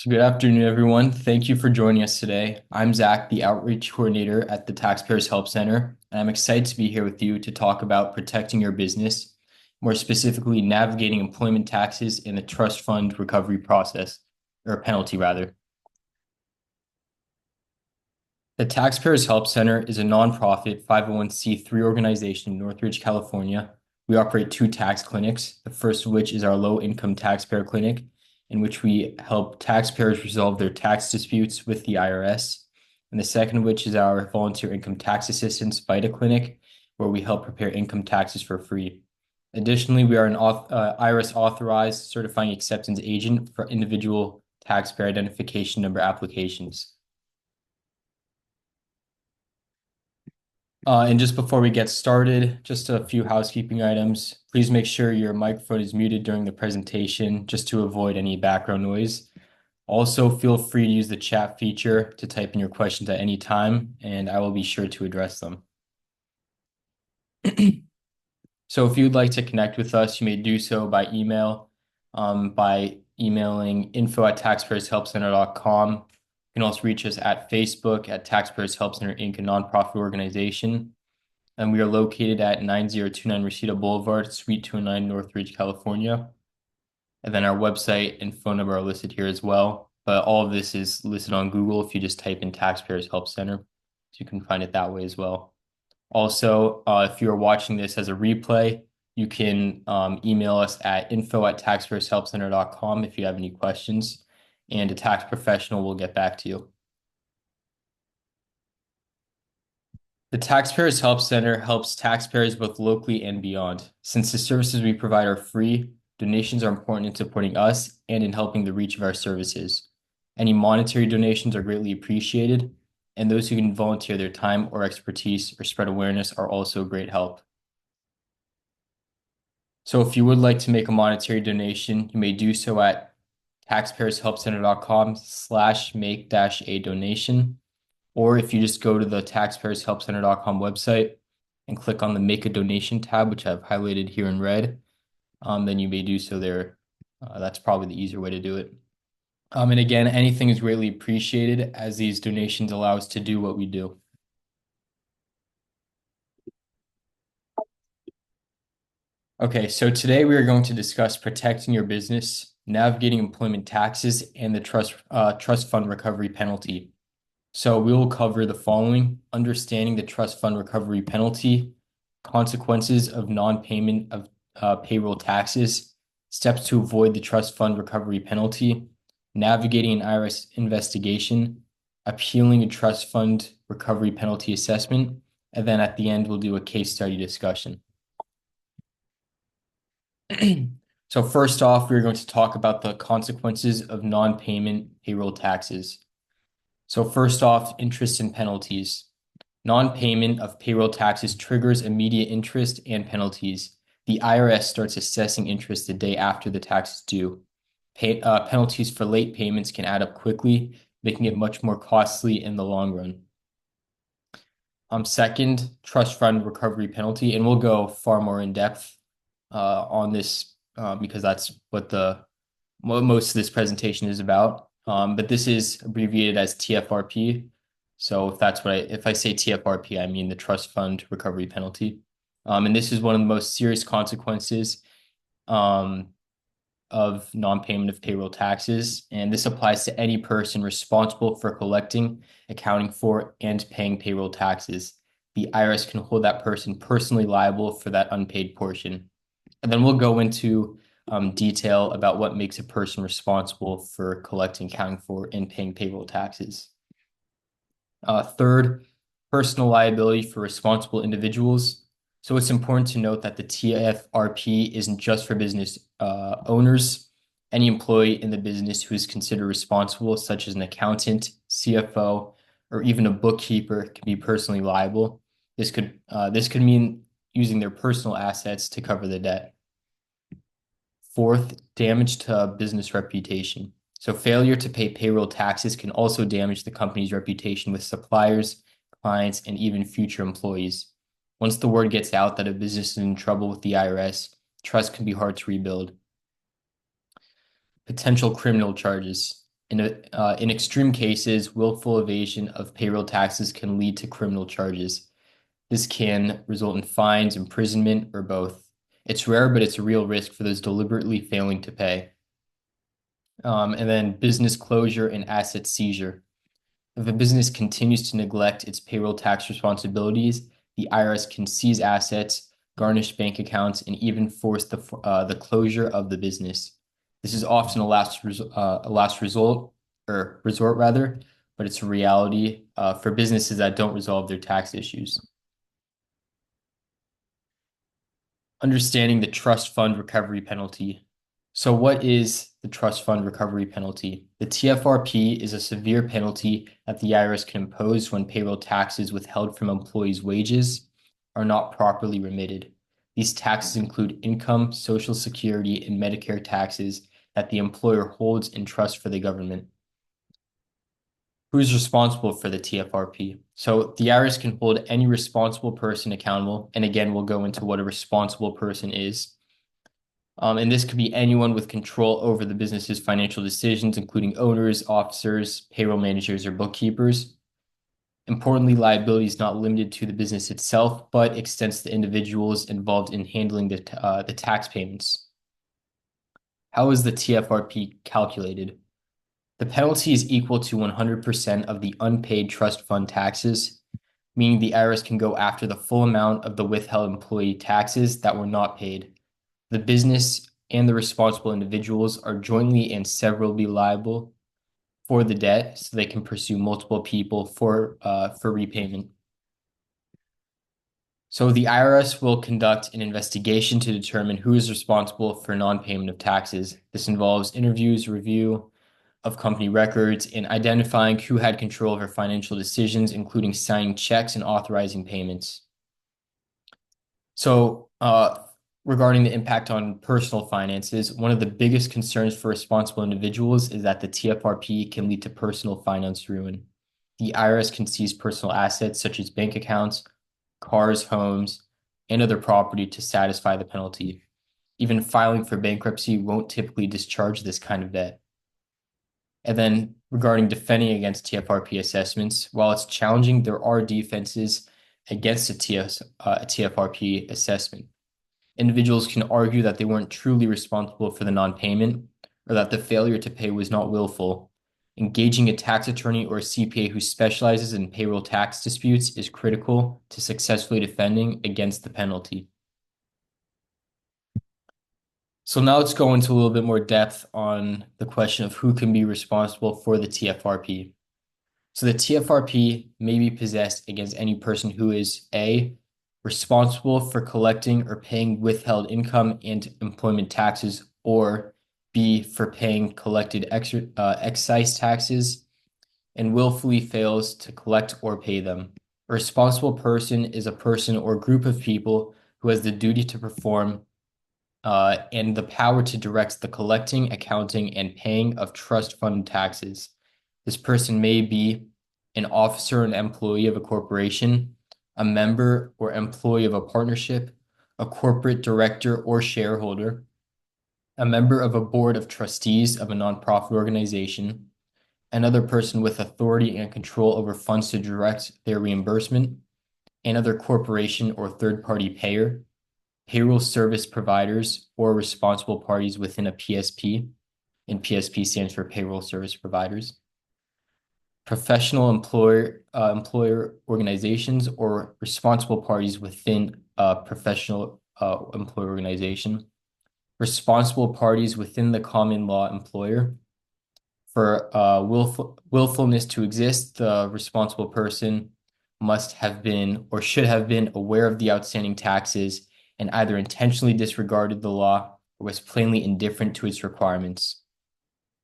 So good afternoon, everyone. Thank you for joining us today. I'm Zach, the Outreach Coordinator at the Taxpayers Help Center, and I'm excited to be here with you to talk about protecting your business, more specifically, navigating employment taxes in the trust fund recovery process, or penalty rather. The Taxpayers Help Center is a nonprofit 501c3 organization in Northridge, California. We operate two tax clinics, the first of which is our low-income taxpayer clinic, in which we help taxpayers resolve their tax disputes with the IRS, and the second of which is our volunteer income tax assistance VITA clinic, where we help prepare income taxes for free. Additionally, we are an IRS authorized certifying acceptance agent for individual taxpayer identification number applications. And just before we get started, just a few housekeeping items. Please make sure your microphone is muted during the presentation just to avoid any background noise. Also, feel free to use the chat feature to type in your questions at any time, and I will be sure to address them. So if you'd like to connect with us, you may do so by email, by emailing info@taxpayershelpcenter.com. You can also reach us at Facebook at Taxpayers Help Center, Inc., a nonprofit organization. And we are located at 9029 Reseda Boulevard, Suite 209, Northridge, California. And then our website and phone number are listed here as well. But all of this is listed on Google if you just type in Taxpayers Help Center. So you can find it that way as well. Also, if you're watching this as a replay, you can email us at info@taxpayershelpcenter.com if you have any questions, and a tax professional will get back to you. The Taxpayers Help Center helps taxpayers both locally and beyond. Since the services we provide are free, donations are important in supporting us and in helping the reach of our services. Any monetary donations are greatly appreciated, and those who can volunteer their time or expertise or spread awareness are also a great help. So if you would like to make a monetary donation, you may do so at taxpayershelpcenter.com/make-a donation. Or if you just go to the taxpayershelpcenter.com website and click on the Make a Donation tab, which I've highlighted here in red, then you may do so there. That's probably the easier way to do it. And again, anything is greatly appreciated as these donations allow us to do what we do. Okay, so today we are going to discuss protecting your business, navigating employment taxes, and the trust fund recovery penalty. So we will cover the following: understanding the trust fund recovery penalty, consequences of non-payment of payroll taxes, steps to avoid the trust fund recovery penalty, navigating an IRS investigation, appealing a trust fund recovery penalty assessment, and then at the end, we'll do a case study discussion. So first off, we're going to talk about the consequences of non-payment payroll taxes. So first off, interest and penalties. Non-payment of payroll taxes triggers immediate interest and penalties. The IRS starts assessing interest the day after the tax is due. Penalties for late payments can add up quickly, making it much more costly in the long run. Second, trust fund recovery penalty, and we'll go far more in depth on this because that's what most of this presentation is about. But this is abbreviated as TFRP. So if I say TFRP, I mean the trust fund recovery penalty. And this is one of the most serious consequences of non-payment of payroll taxes. And this applies to any person responsible for collecting, accounting for, and paying payroll taxes. The IRS can hold that person personally liable for that unpaid portion. And then we'll go into detail about what makes a person responsible for collecting, accounting for, and paying payroll taxes. Third, personal liability for responsible individuals. So it's important to note that the TFRP isn't just for business owners. Any employee in the business who is considered responsible, such as an accountant, CFO, or even a bookkeeper, can be personally liable. This could mean using their personal assets to cover the debt. Fourth, damage to business reputation. So failure to pay payroll taxes can also damage the company's reputation with suppliers, clients, and even future employees. Once the word gets out that a business is in trouble with the IRS, trust can be hard to rebuild. Potential criminal charges. In extreme cases, willful evasion of payroll taxes can lead to criminal charges. This can result in fines, imprisonment, or both. It's rare, but it's a real risk for those deliberately failing to pay. And then business closure and asset seizure. If a business continues to neglect its payroll tax responsibilities, the IRS can seize assets, garnish bank accounts, and even force the closure of the business. This is often a last result or resort rather, but it's a reality for businesses that don't resolve their tax issues. Understanding the trust fund recovery penalty. So what is the trust fund recovery penalty? The TFRP is a severe penalty that the IRS can impose when payroll taxes withheld from employees' wages are not properly remitted. These taxes include income, Social Security, and Medicare taxes that the employer holds in trust for the government. Who's responsible for the TFRP? So the IRS can hold any responsible person accountable. And again, we'll go into what a responsible person is. And this could be anyone with control over the business's financial decisions, including owners, officers, payroll managers, or bookkeepers. Importantly, liability is not limited to the business itself, but extends to individuals involved in handling the tax payments. How is the TFRP calculated? The penalty is equal to 100% of the unpaid trust fund taxes, meaning the IRS can go after the full amount of the withheld employee taxes that were not paid. The business and the responsible individuals are jointly and severally liable for the debt, so they can pursue multiple people for repayment. So the IRS will conduct an investigation to determine who is responsible for non-payment of taxes. This involves interviews, review of company records, and identifying who had control over financial decisions, including signing checks and authorizing payments. So, regarding the impact on personal finances, one of the biggest concerns for responsible individuals is that the TFRP can lead to personal finance ruin. The IRS can seize personal assets such as bank accounts, cars, homes, and other property to satisfy the penalty. Even filing for bankruptcy won't typically discharge this kind of debt. And then regarding defending against TFRP assessments, while it's challenging, there are defenses against a TFRP assessment. Individuals can argue that they weren't truly responsible for the non-payment or that the failure to pay was not willful. Engaging a tax attorney or a CPA who specializes in payroll tax disputes is critical to successfully defending against the penalty. So now let's go into a little bit more depth on the question of who can be responsible for the TFRP. So the TFRP may be possessed against any person who is A, responsible for collecting or paying withheld income and employment taxes, or B, for paying collected excise taxes and willfully fails to collect or pay them. A responsible person is a person or group of people who has the duty to perform and the power to direct the collecting, accounting, and paying of trust fund taxes. This person may be an officer and employee of a corporation, a member or employee of a partnership, a corporate director or shareholder, a member of a board of trustees of a nonprofit organization, another person with authority and control over funds to direct their reimbursement, another corporation or third-party payer, payroll service providers or responsible parties within a PSP, and PSP stands for payroll service providers, professional employer organizations or responsible parties within a professional employer organization, responsible parties within the common law employer. For willfulness to exist, the responsible person must have been or should have been aware of the outstanding taxes and either intentionally disregarded the law or was plainly indifferent to its requirements.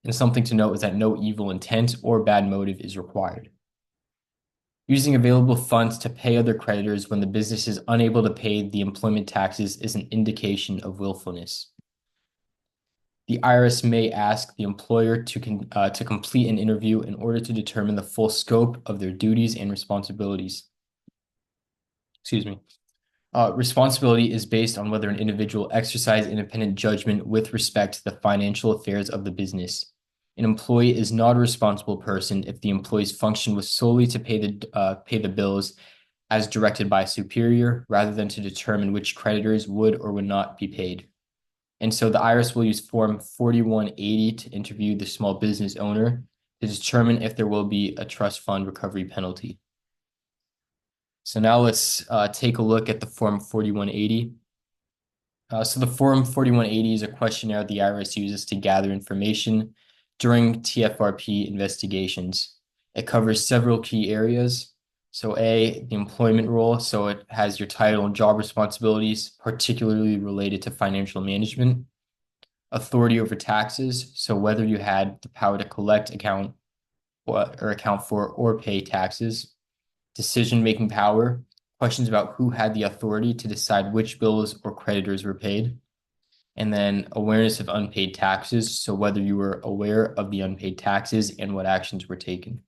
And something to note is that no evil intent or bad motive is required. Using available funds to pay other creditors when the business is unable to pay the employment taxes is an indication of willfulness. The IRS may ask the employer to complete an interview in order to determine the full scope of their duties and responsibilities. Excuse me. Responsibility is based on whether an individual exercises independent judgment with respect to the financial affairs of the business. An employee is not a responsible person if the employee's function was solely to pay the bills as directed by a superior, rather than to determine which creditors would or would not be paid. And so the IRS will use Form 4180 to interview the small business owner to determine if there will be a trust fund recovery penalty. So now let's take a look at the Form 4180. So the Form 4180 is a questionnaire the IRS uses to gather information during TFRP investigations. It covers several key areas. So A, the employment role. So it has your title and job responsibilities, particularly related to financial management. Authority over taxes. So whether you had the power to collect, account for or pay taxes. Decision-making power. Questions about who had the authority to decide which bills or creditors were paid. And then awareness of unpaid taxes. So whether you were aware of the unpaid taxes and what actions were taken.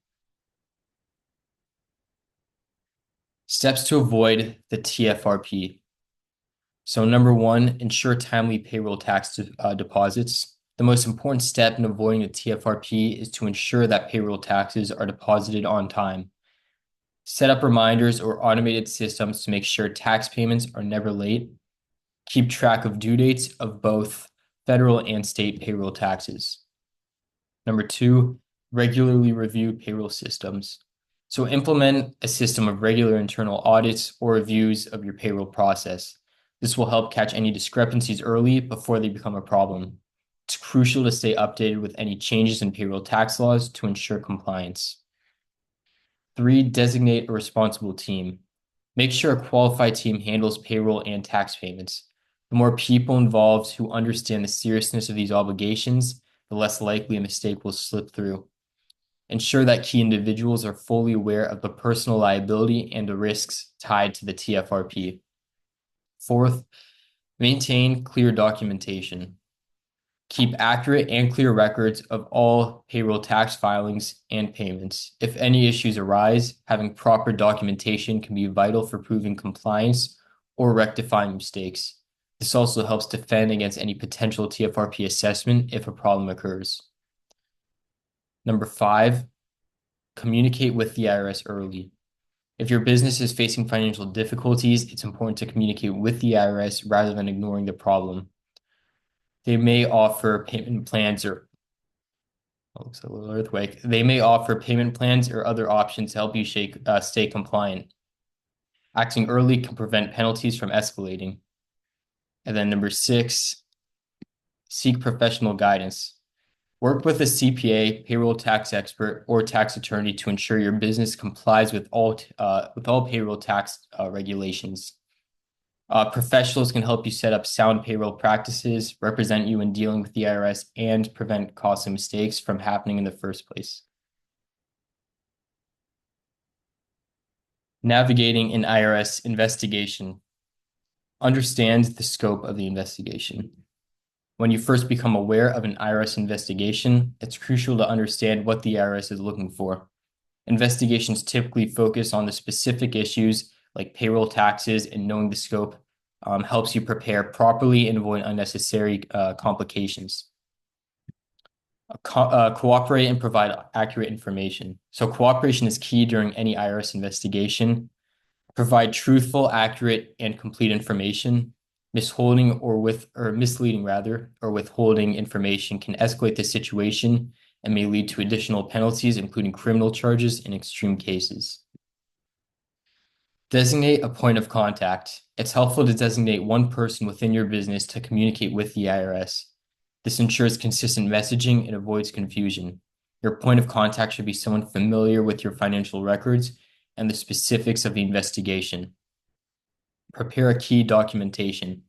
Steps to avoid the TFRP. So number one, ensure timely payroll tax deposits. The most important step in avoiding the TFRP is to ensure that payroll taxes are deposited on time. Set up reminders or automated systems to make sure tax payments are never late. Keep track of due dates of both federal and state payroll taxes. Number two, regularly review payroll systems. So implement a system of regular internal audits or reviews of your payroll process. This will help catch any discrepancies early before they become a problem. It's crucial to stay updated with any changes in payroll tax laws to ensure compliance. Three, designate a responsible team. Make sure a qualified team handles payroll and tax payments. The more people involved who understand the seriousness of these obligations, the less likely a mistake will slip through. Ensure that key individuals are fully aware of the personal liability and the risks tied to the TFRP. Fourth, maintain clear documentation. Keep accurate and clear records of all payroll tax filings and payments. If any issues arise, having proper documentation can be vital for proving compliance or rectifying mistakes. This also helps defend against any potential TFRP assessment if a problem occurs. Number five, communicate with the IRS early. If your business is facing financial difficulties, it's important to communicate with the IRS rather than ignoring the problem. They may offer payment plans or looks like a little earthquake. They may offer payment plans or other options to help you stay compliant. Acting early can prevent penalties from escalating. And then number six, seek professional guidance. Work with a CPA, payroll tax expert, or tax attorney to ensure your business complies with all payroll tax regulations. Professionals can help you set up sound payroll practices, represent you in dealing with the IRS, and prevent costly mistakes from happening in the first place. Navigating an IRS investigation. Understand the scope of the investigation. When you first become aware of an IRS investigation, it's crucial to understand what the IRS is looking for. Investigations typically focus on the specific issues like payroll taxes, and knowing the scope helps you prepare properly and avoid unnecessary complications. Cooperate and provide accurate information. So cooperation is key during any IRS investigation. Provide truthful, accurate, and complete information. Misleading or withholding information can escalate the situation and may lead to additional penalties, including criminal charges in extreme cases. Designate a point of contact. It's helpful to designate one person within your business to communicate with the IRS. This ensures consistent messaging and avoids confusion. Your point of contact should be someone familiar with your financial records and the specifics of the investigation. Prepare a key documentation.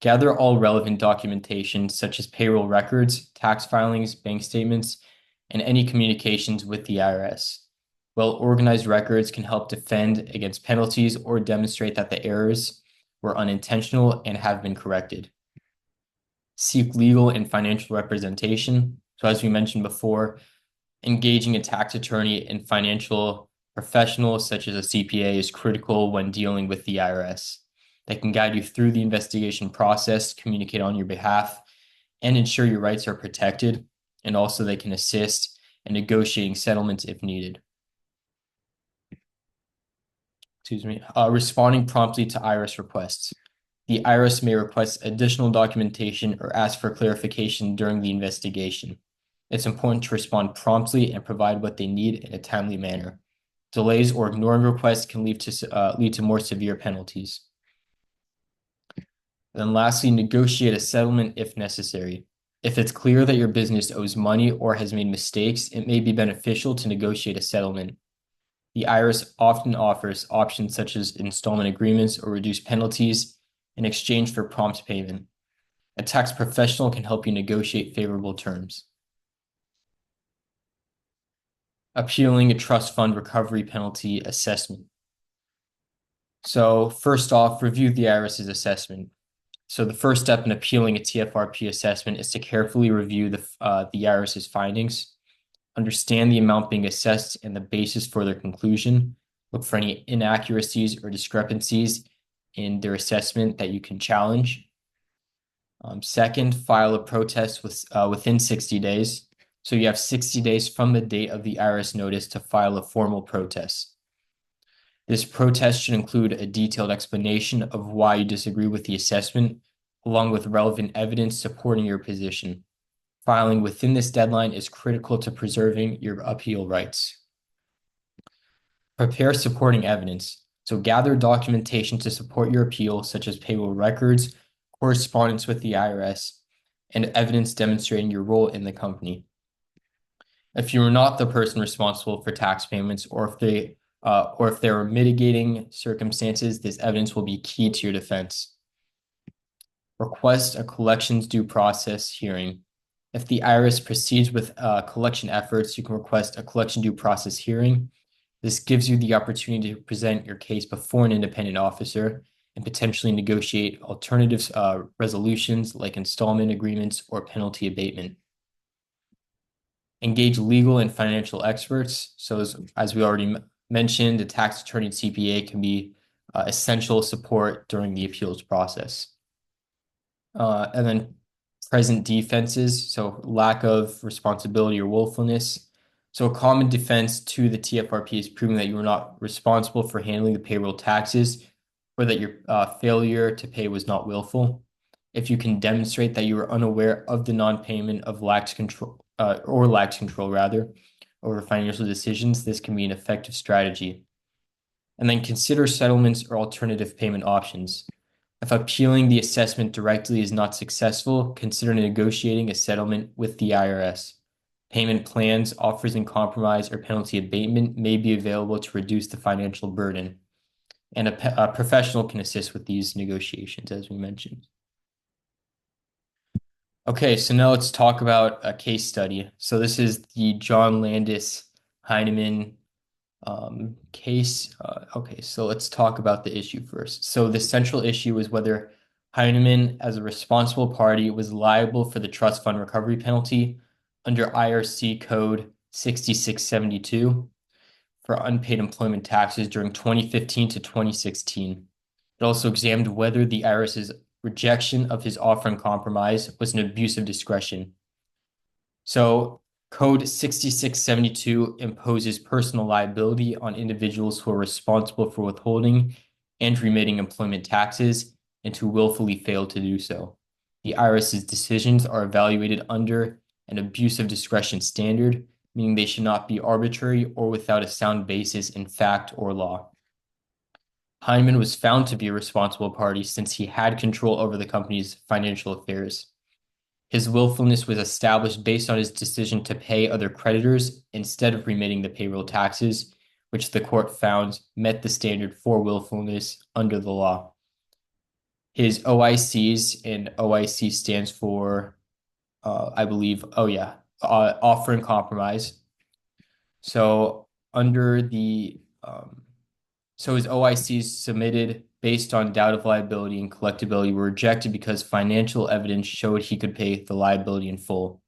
Gather all relevant documentation, such as payroll records, tax filings, bank statements, and any communications with the IRS. Well-organized records can help defend against penalties or demonstrate that the errors were unintentional and have been corrected. Seek legal and financial representation. So as we mentioned before, engaging a tax attorney and financial professional such as a CPA is critical when dealing with the IRS. They can guide you through the investigation process, communicate on your behalf, and ensure your rights are protected. and also they can assist in negotiating settlements if needed. Excuse me. Responding promptly to IRS requests. The IRS may request additional documentation or ask for clarification during the investigation. It's important to respond promptly and provide what they need in a timely manner. Delays or ignoring requests can lead to more severe penalties. Then lastly, negotiate a settlement if necessary. If it's clear that your business owes money or has made mistakes, it may be beneficial to negotiate a settlement. The IRS often offers options such as installment agreements or reduced penalties in exchange for prompt payment. A tax professional can help you negotiate favorable terms. Appealing a trust fund recovery penalty assessment. So first off, review the IRS's assessment. So the first step in appealing a TFRP assessment is to carefully review the IRS's findings, understand the amount being assessed and the basis for their conclusion, look for any inaccuracies or discrepancies in their assessment that you can challenge. Second, file a protest within 60 days. So you have 60 days from the date of the IRS notice to file a formal protest. This protest should include a detailed explanation of why you disagree with the assessment, along with relevant evidence supporting your position. Filing within this deadline is critical to preserving your appeal rights. Prepare supporting evidence. So gather documentation to support your appeal, such as payroll records, correspondence with the IRS, and evidence demonstrating your role in the company. If you are not the person responsible for tax payments, or if there are mitigating circumstances, this evidence will be key to your defense. Request a collections due process hearing. If the IRS proceeds with collection efforts, you can request a collection due process hearing. This gives you the opportunity to present your case before an independent officer and potentially negotiate alternative resolutions like installment agreements or penalty abatement. Engage legal and financial experts. So as we already mentioned, a tax attorney and CPA can be essential support during the appeals process. And then present defenses, so lack of responsibility or willfulness. So a common defense to the TFRP is proving that you were not responsible for handling the payroll taxes or that your failure to pay was not willful. If you can demonstrate that you were unaware of the non-payment of lax control rather over financial decisions, this can be an effective strategy. And then consider settlements or alternative payment options. If appealing the assessment directly is not successful, consider negotiating a settlement with the IRS. Payment plans, offers in compromise, or penalty abatement may be available to reduce the financial burden. And a professional can assist with these negotiations, as we mentioned. Okay, so now let's talk about a case study. So this is the John Landis Heineman case. Okay, so let's talk about the issue first. So the central issue is whether Heineman, as a responsible party, was liable for the trust fund recovery penalty under IRC Code 6672 for unpaid employment taxes during 2015 to 2016. It also examined whether the IRS's rejection of his offer in compromise was an abuse of discretion. So Code 6672 imposes personal liability on individuals who are responsible for withholding and remitting employment taxes and who willfully fail to do so. The IRS's decisions are evaluated under an abuse of discretion standard, meaning they should not be arbitrary or without a sound basis in fact or law. Heineman was found to be a responsible party since he had control over the company's financial affairs. His willfulness was established based on his decision to pay other creditors instead of remitting the payroll taxes, which the court found met the standard for willfulness under the law. His OICs, and OIC stands for, I believe, offer in compromise. So under the So his OICs submitted based on doubt of liability and collectability were rejected because financial evidence showed he could pay the liability in full.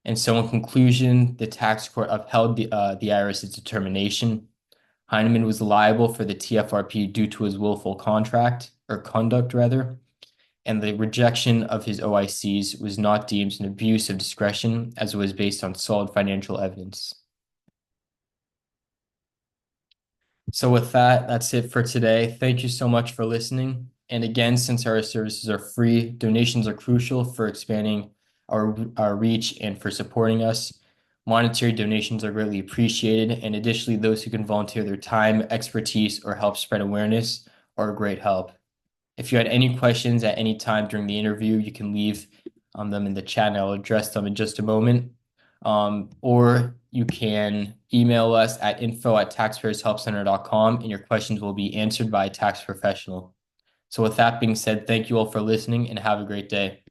And so in conclusion, the tax court upheld the IRS's determination. Heineman was liable for the TFRP due to his willful conduct rather, and the rejection of his OICs was not deemed an abuse of discretion as it was based on solid financial evidence. So with that, that's it for today. Thank you so much for listening. And again, since our services are free, donations are crucial for expanding our reach and for supporting us. Monetary donations are greatly appreciated. And additionally, those who can volunteer their time, expertise, or help spread awareness are a great help. If you had any questions at any time during the interview, you can leave them in the chat and I'll address them in just a moment. Or you can email us at info@taxpayershelpcenter.com and your questions will be answered by a tax professional. So with that being said, thank you all for listening and have a great day.